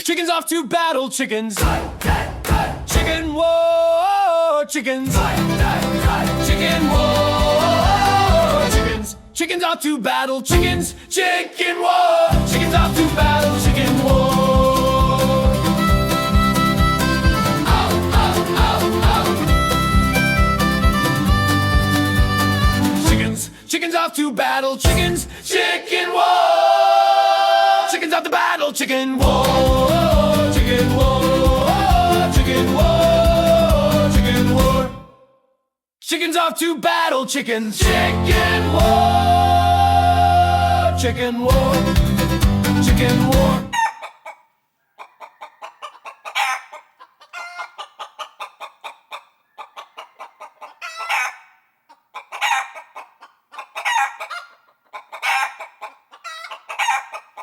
Chickens off to battle, chickens. Chicken war, chickens. Chicken war, chickens. Chickens off to battle, chickens. Chicken war. Chickens off to battle, chicken war. Ow, ow, ow, ow. Chickens off to battle, chickens. Chicken war. Chickens off to battle, chicken war. Chicken war. Chicken war. Chicken war. Chickens off to battle, chickens. Chicken war. Chicken war. Chicken war.